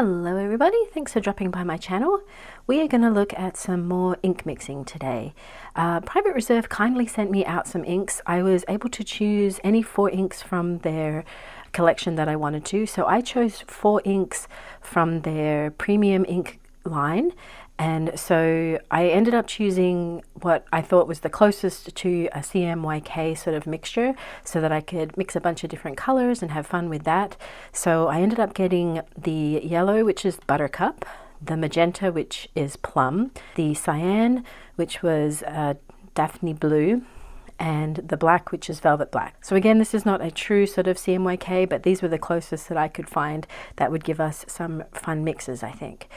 Hello everybody, thanks for dropping by my channel. We are going to look at some more ink mixing today. Private Reserve kindly sent me out some inks. I was able to choose any 4 inks from their collection that I wanted to. So I chose 4 inks from their premium ink line. And so I ended up choosing what I thought was the closest to a CMYK sort of mixture so that I could mix a bunch of different colors and have fun with that. So I ended up getting the yellow, which is Buttercup, the magenta, which is Plum, the cyan, which was Daphne Blue, and the black, which is Velvet Black. So again, this is not a true sort of CMYK, but these were the closest that I could find that would give us some fun mixes, I think.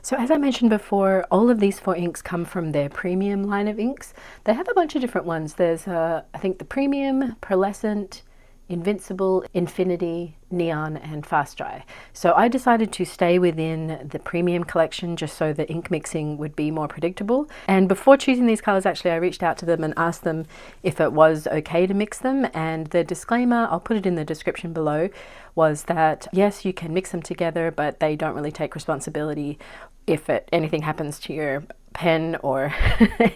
So as I mentioned before, all of these 4 inks come from their premium line of inks. They have a bunch of different ones. There's, I think, the Premium, Pearlescent, Invincible, Infinity, Neon, and Fast Dry. So I decided to stay within the premium collection just so the ink mixing would be more predictable. And before choosing these colors, actually, I reached out to them and asked them if it was okay to mix them. And the disclaimer, I'll put it in the description below, was that yes, you can mix them together, but they don't really take responsibility if anything happens to your pen or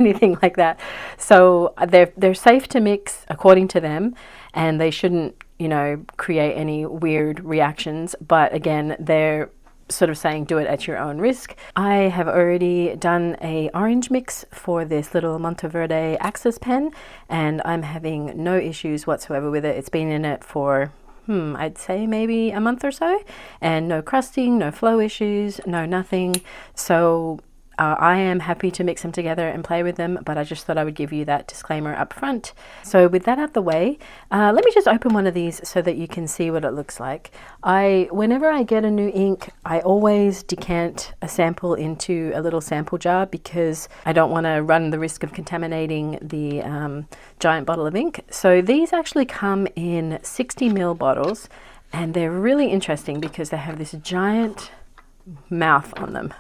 anything like that. So they're safe to mix according to them, and they shouldn't, you know, create any weird reactions. But again, they're sort of saying do it at your own risk. I have already done a orange mix for this little Monteverde Axis pen, and I'm having no issues whatsoever with it. It's been in it for I'd say maybe a month or so, and no crusting, no flow issues, no nothing. So I am happy to mix them together and play with them, but I just thought I would give you that disclaimer up front. So with that out the way, let me just open one of these so that you can see what it looks like. Whenever I get a new ink, I always decant a sample into a little sample jar because I don't want to run the risk of contaminating the giant bottle of ink. So these actually come in 60 ml bottles, and they're really interesting because they have this giant mouth on them.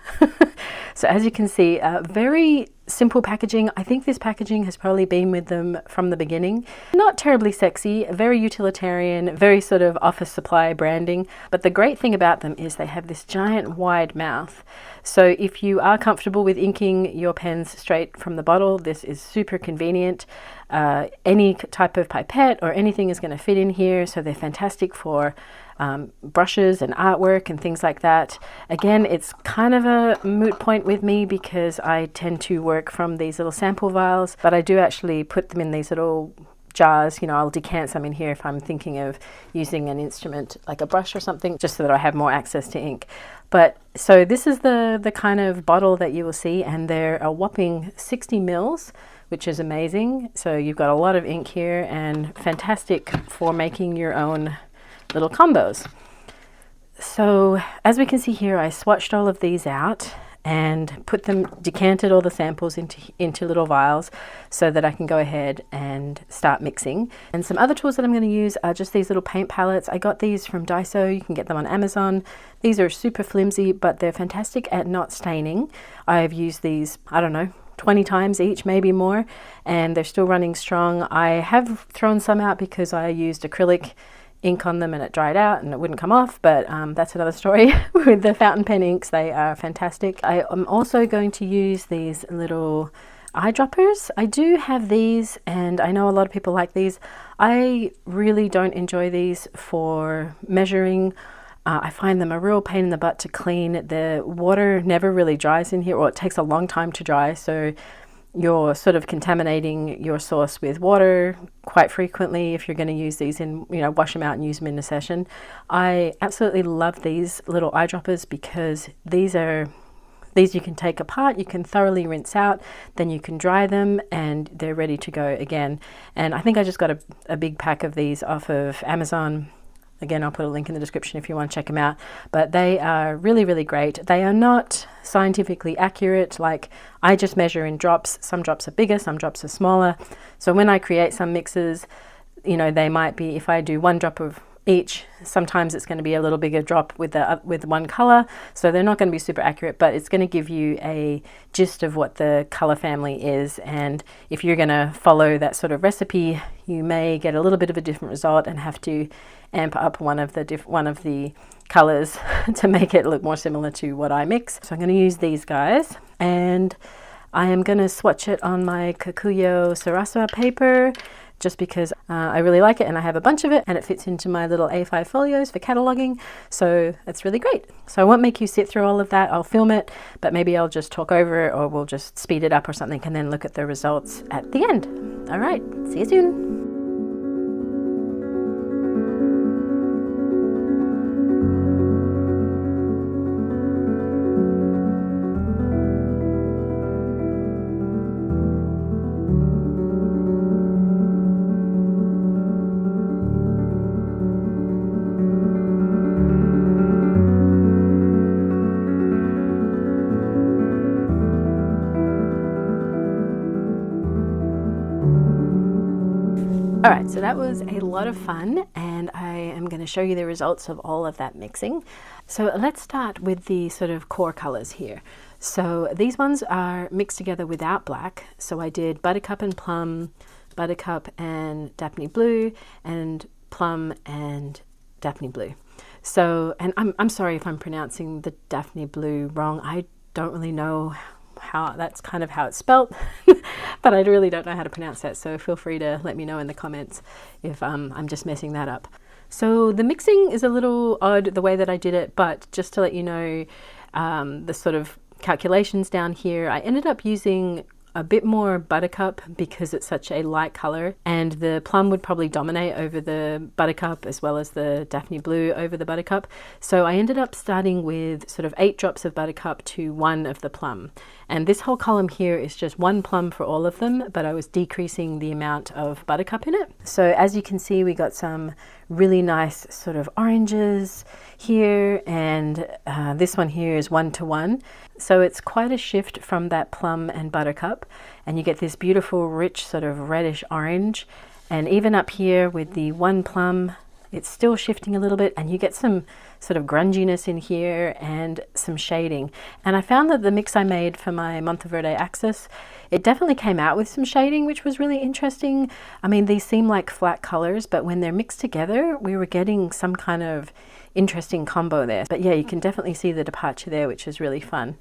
So as you can see, very simple packaging. I think this packaging has probably been with them from the beginning. Not terribly sexy, very utilitarian, very sort of office supply branding. But the great thing about them is they have this giant wide mouth. So if you are comfortable with inking your pens straight from the bottle, this is super convenient. Any type of pipette or anything is going to fit in here. So they're fantastic for brushes and artwork and things like that. Again, it's kind of a moot point with me because I tend to work from these little sample vials, but I do actually put them in these little jars. You know, I'll decant some in here if I'm thinking of using an instrument like a brush or something, just so that I have more access to ink. But so this is the kind of bottle that you will see, and they're a whopping 60 mils, which is amazing. So you've got a lot of ink here and fantastic for making your own little combos. So as we can see here, I swatched all of these out and decanted all the samples into little vials so that I can go ahead and start mixing. And some other tools that I'm going to use are just these little paint palettes. I got these from Daiso. You can get them on Amazon. These are super flimsy, but they're fantastic at not staining. I've used these, I don't know, 20 times each, maybe more, and they're still running strong. I have thrown some out because I used acrylic ink on them and it dried out and it wouldn't come off, but that's another story. With the fountain pen inks, they are fantastic. I am also going to use these little eyedroppers. I do have these, and I know a lot of people like these. I really don't enjoy these for measuring. I find them a real pain in the butt to clean. The water never really dries in here, or it takes a long time to dry, so you're sort of contaminating your source with water quite frequently if you're going to use these in, you know, wash them out and use them in a session. I absolutely love these little eyedroppers because these you can take apart, you can thoroughly rinse out, then you can dry them, and they're ready to go again. And I think I just got a big pack of these off of Amazon. Again, I'll put a link in the description if you want to check them out. But they are really, really great. They are not scientifically accurate. Like, I just measure in drops. Some drops are bigger, some drops are smaller. So when I create some mixes, you know, they might be, if I do 1 drop of each. Sometimes it's going to be a little bigger drop with one color, so they're not going to be super accurate, but it's going to give you a gist of what the color family is. And if you're going to follow that sort of recipe, you may get a little bit of a different result and have to amp up one of the colors to make it look more similar to what I mix. So I'm going to use these guys, and I am going to swatch it on my Kikuyo Sarasa paper just because I really like it and I have a bunch of it and it fits into my little A5 folios for cataloging, so that's really great. So I won't make you sit through all of that. I'll film it, but maybe I'll just talk over it, or we'll just speed it up or something and then look at the results at the end. All right, see you soon. All right, so that was a lot of fun, and I am going to show you the results of all of that mixing. So let's start with the sort of core colors here. So these ones are mixed together without black. So I did Buttercup and Plum, Buttercup and Daphne Blue, and Plum and Daphne Blue. So, and I'm sorry if I'm pronouncing the Daphne Blue wrong. I don't really know how that's kind of how it's spelt, but I really don't know how to pronounce that, so feel free to let me know in the comments if I'm just messing that up. So the mixing is a little odd the way that I did it, but just to let you know the sort of calculations down here, I ended up using a bit more Buttercup because it's such a light color, and the Plum would probably dominate over the Buttercup as well as the Daphne Blue over the Buttercup. So I ended up starting with sort of 8 drops of Buttercup to 1 of the Plum. And this whole column here is just 1 Plum for all of them, but I was decreasing the amount of Buttercup in it. So as you can see, we got some really nice sort of oranges here, and this one here is 1 to 1. So it's quite a shift from that Plum and Buttercup, and you get this beautiful rich sort of reddish orange. And even up here with the 1 Plum, it's still shifting a little bit, and you get some sort of grunginess in here and some shading. And I found that the mix I made for my Monteverde Axis, it definitely came out with some shading, which was really interesting. I mean, these seem like flat colors, but when they're mixed together, we were getting some kind of interesting combo there. But yeah, you can definitely see the departure there, which is really fun.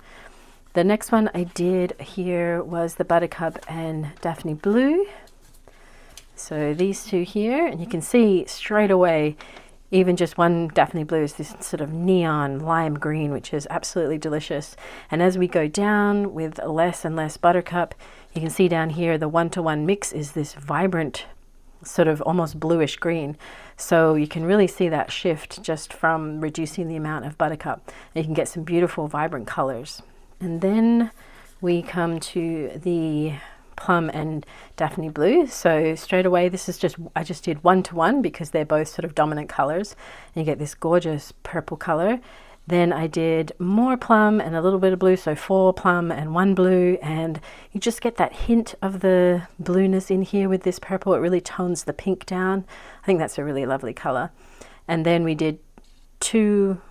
The next one I did here was the Buttercup and Daphne Blue. So these two here, and you can see straight away, even just one Daphne Blue is this sort of neon lime green, which is absolutely delicious. And as we go down with less and less Buttercup, you can see down here the 1 to 1 mix is this vibrant sort of almost bluish green. So you can really see that shift just from reducing the amount of Buttercup. And you can get some beautiful vibrant colors. And then we come to the Plum and Daphne Blue. So straight away, this is just, I just did 1 to 1 because they're both sort of dominant colors. And you get this gorgeous purple color. Then I did more Plum and a little bit of blue, so 4 Plum and 1 blue, and you just get that hint of the blueness in here with this purple. It really tones the pink down. I think that's a really lovely color. And then we did 1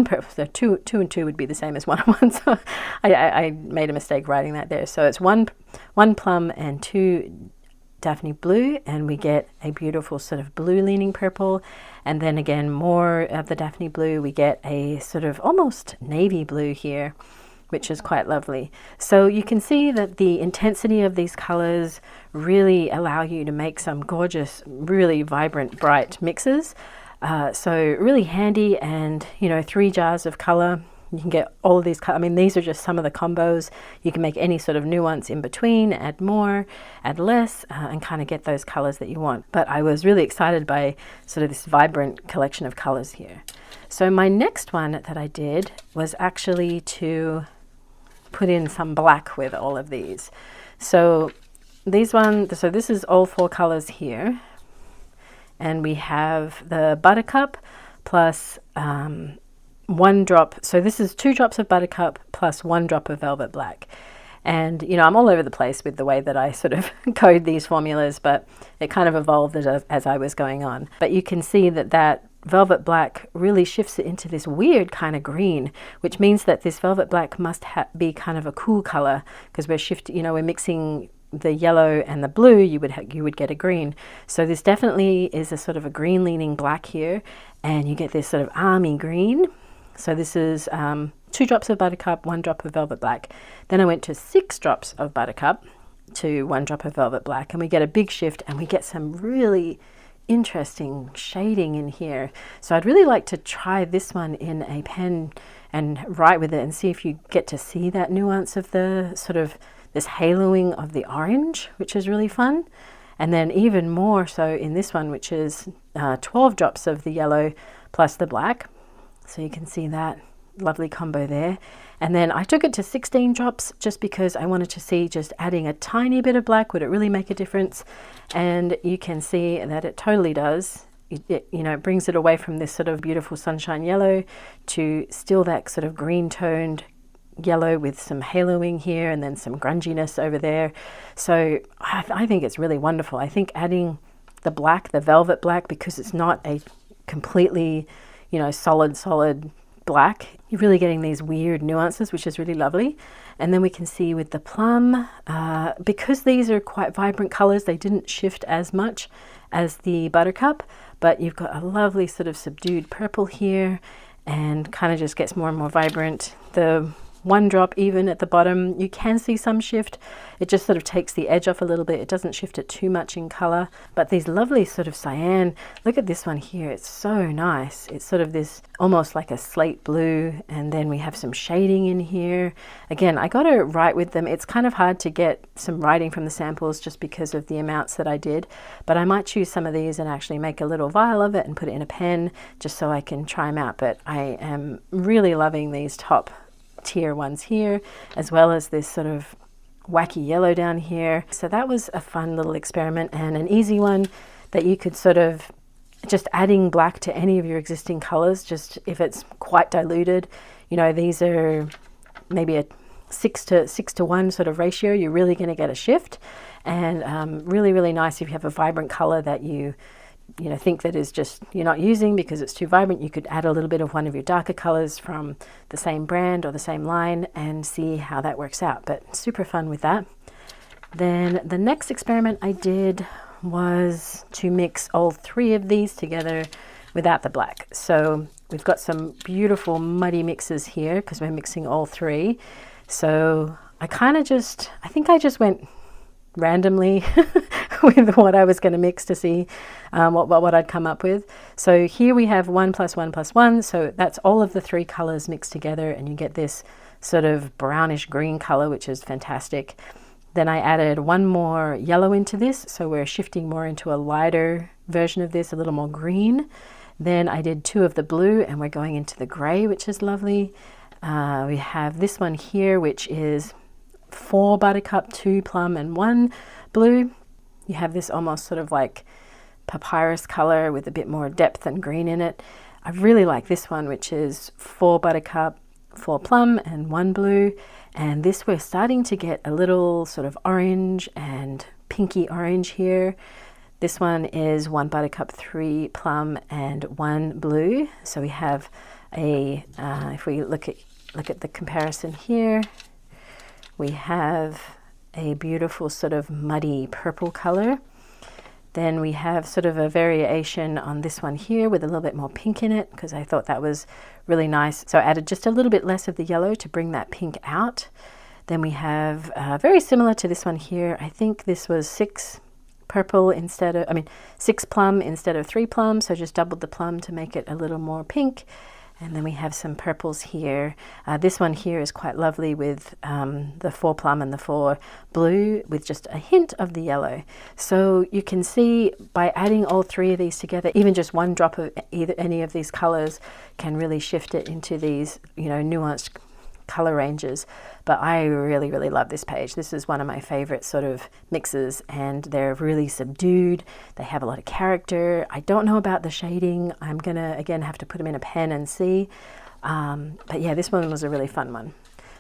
purple, so 2 and 2 would be the same as 1 and 1, so I made a mistake writing that there. So it's 1 Plum and 2 Daphne Blue, and we get a beautiful sort of blue leaning purple. And then again, more of the Daphne Blue, we get a sort of almost navy blue here, which is quite lovely. So you can see that the intensity of these colors really allow you to make some gorgeous, really vibrant, bright mixes. So really handy, and 3 jars of color. You can get all of these, I mean, these are just some of the combos. You can make any sort of nuance in between, add more, add less, and kind of get those colors that you want. But I was really excited by sort of this vibrant collection of colors here. So my next one that I did was actually to put in some black with all of these. So this is all 4 colors here. And we have the Buttercup plus 1 drop. So this is 2 drops of Buttercup plus 1 drop of Velvet Black. And, you know, I'm all over the place with the way that I sort of code these formulas, but it kind of evolved as I was going on. But you can see that that velvet black really shifts it into this weird kind of green, which means that this velvet black must be kind of a cool color, because we're mixing the yellow and the blue, you would get a green. So this definitely is a sort of a green leaning black here, and you get this sort of army green. So this is 2 drops of buttercup, 1 drop of velvet black. Then I went to 6 drops of buttercup to 1 drop of velvet black, and we get a big shift, and we get some really interesting shading in here. So I'd really like to try this one in a pen and write with it and see if you get to see that nuance of the sort of this haloing of the orange, which is really fun. And then even more so in this one, which is 12 drops of the yellow plus the black. So you can see that lovely combo there. And then I took it to 16 drops just because I wanted to see, just adding a tiny bit of black, would it really make a difference? And you can see that it totally does. It brings it away from this sort of beautiful sunshine yellow to still that sort of green toned yellow with some haloing here and then some grunginess over there. So I think it's really wonderful. I think adding the black, the velvet black, because it's not a completely, solid black, you're really getting these weird nuances, which is really lovely. And then we can see with the plum, because these are quite vibrant colors, they didn't shift as much as the buttercup, but you've got a lovely sort of subdued purple here, and kind of just gets more and more vibrant. The 1 drop even at the bottom, you can see some shift. It just sort of takes the edge off a little bit. It doesn't shift it too much in color. But these lovely sort of cyan, look at this one here, it's so nice. It's sort of this almost like a slate blue, and then we have some shading in here. Again, I got to write with them. It's kind of hard to get some writing from the samples just because of the amounts that I did, but I might choose some of these and actually make a little vial of it and put it in a pen just so I can try them out. But I am really loving these top tier ones here, as well as this sort of wacky yellow down here. So that was a fun little experiment and an easy one that you could sort of just adding black to any of your existing colors, just if it's quite diluted. These are maybe a 6 to 1 sort of ratio. You're really going to get a shift, and really, really nice if you have a vibrant color that you think that is just you're not using because it's too vibrant. You could add a little bit of one of your darker colors from the same brand or the same line and see how that works out. But super fun with that. Then the next experiment I did was to mix all 3 of these together without the black. So we've got some beautiful muddy mixes here because we're mixing all 3. So I think I just went randomly with what I was going to mix to see what I'd come up with. So here we have 1 + 1 + 1. So that's all of the 3 colors mixed together, and you get this sort of brownish green color, which is fantastic. Then I added 1 more yellow into this, so we're shifting more into a lighter version of this, a little more green. Then I did 2 of the blue, and we're going into the gray, which is lovely. We have this one here, which is 4 buttercup, 2 plum, and 1 blue. You have this almost sort of like papyrus color with a bit more depth and green in it. I really like this one, which is 4 buttercup, 4 plum, and 1 blue. And this, we're starting to get a little sort of orange and pinky orange here. This one is 1 buttercup, 3 plum, and 1 blue. So we have if we look at the comparison here, we have a beautiful sort of muddy purple color. Then we have sort of a variation on this one here with a little bit more pink in it, because I thought that was really nice. So I added just a little bit less of the yellow to bring that pink out. Then we have very similar to this one here. I think this was 6 plum instead of 3 plum. So just doubled the plum to make it a little more pink. And then we have some purples here. This one here is quite lovely with the 4 plum and the 4 blue with just a hint of the yellow. So you can see by adding all 3 of these together, even just 1 drop of any of these colors can really shift it into these, nuanced color ranges. But I really, really love this page. This is one of my favorite sort of mixes, and they're really subdued. They have a lot of character. I don't know about the shading. I'm gonna again have to put them in a pen and see. But yeah, this one was a really fun one.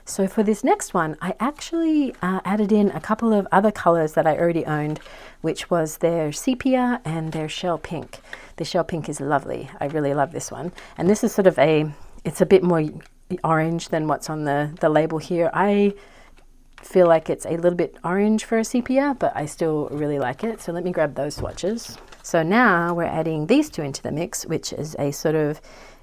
So for this next one, I actually added in a couple of other colors that I already owned, which was their sepia and their shell pink. The shell pink is lovely. I really love this one. And this is sort of it's a bit more orange than what's on the label here. I feel like it's a little bit orange for a sepia, but I still really like it. So let me grab those swatches. So now we're adding these two into the mix, which is a sort of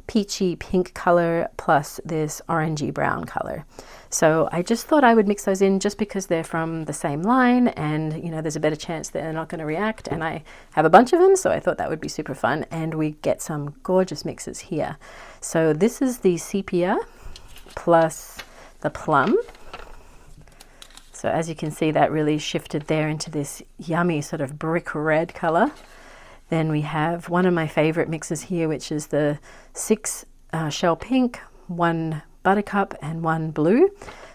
peachy pink color plus this orangey brown color. So I just thought I would mix those in just because they're from the same line, and you know, there's a better chance that they're not going to react, and I have a bunch of them, so I thought that would be super fun, and we get some gorgeous mixes here. So this is the sepia plus the plum. So as you can see, that really shifted there into this yummy sort of brick red color. Then we have one of my favorite mixes here, which is the 6 shell pink, 1 buttercup and 1 blue.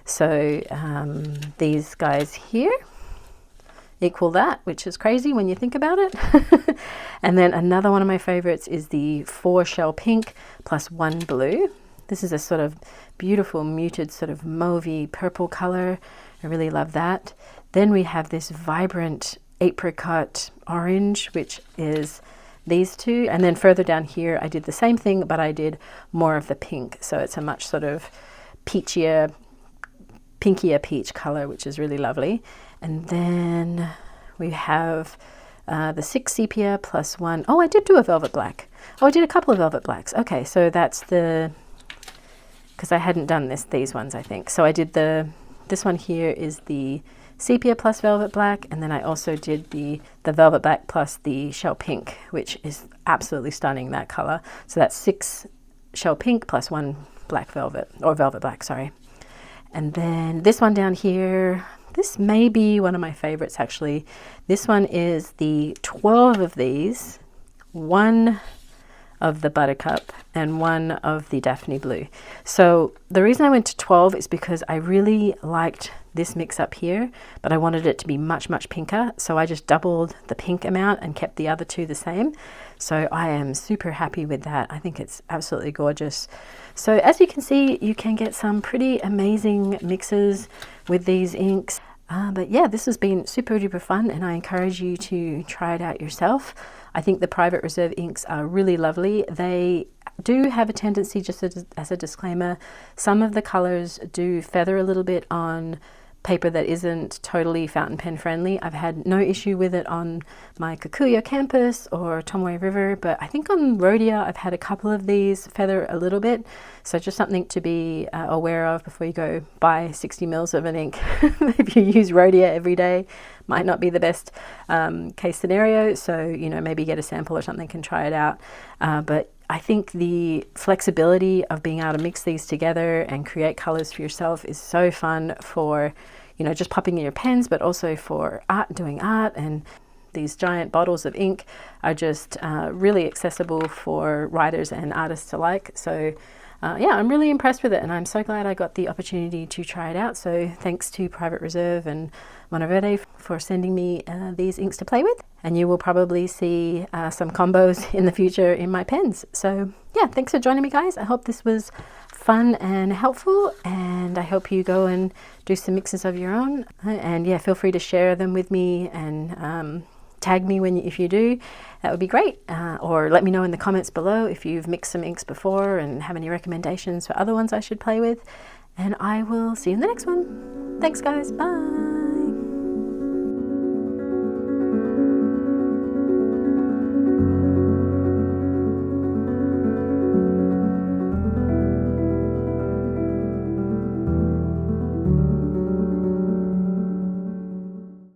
So these guys here equal that, which is crazy when you think about it. And then another one of my favorites is the 4 shell pink plus 1 blue. This is a sort of beautiful muted sort of mauvey purple color. I really love that. Then we have this vibrant apricot orange, which is these two, and then further down here I did the same thing, but I did more of the pink, so it's a much sort of peachier, pinkier peach color, which is really lovely. And then we have the 6 sepia plus 1. Oh, I did do a velvet black. Oh, I did a couple of velvet blacks. Okay, so that's because I hadn't done these ones, I think. So I did this one here is the sepia plus velvet black, and then I also did the velvet black plus the shell pink, which is absolutely stunning, that color. So that's 6 shell pink plus 1 black velvet, or velvet black, sorry. And then this one down here, this may be one of my favorites actually. This one is the 12 of these, 1 of the buttercup and 1 of the Daphne blue. So the reason I went to 12 is because I really liked this mix up here, but I wanted it to be much, much pinker. So I just doubled the pink amount and kept the other 2 the same. So I am super happy with that. I think it's absolutely gorgeous. So as you can see, you can get some pretty amazing mixes with these inks. But yeah, this has been super duper fun, and I encourage you to try it out yourself. I think the Private Reserve inks are really lovely. They do have a tendency, just as a disclaimer, some of the colors do feather a little bit on paper that isn't totally fountain pen friendly. I've had no issue with it on my Kikuyo campus or Tomoe River, but I think on Rhodia I've had a couple of these feather a little bit. So just something to be aware of before you go buy 60 mils of an ink. If you use Rhodia every day, might not be the best case scenario. So, you know, maybe get a sample or something and try it out. But I think the flexibility of being able to mix these together and create colors for yourself is so fun for, you know, just popping in your pens, but also for doing art. And these giant bottles of ink are just really accessible for writers and artists alike. So yeah, I'm really impressed with it, and I'm so glad I got the opportunity to try it out. So thanks to Private Reserve and Monteverde for sending me these inks to play with. And you will probably see some combos in the future in my pens. So yeah, thanks for joining me, guys. I hope this was fun and helpful, and I hope you go and do some mixes of your own. And yeah, feel free to share them with me and tag me if you do. That would be great. Or let me know in the comments below if you've mixed some inks before and have any recommendations for other ones I should play with. And I will see you in the next one. Thanks, guys. Bye.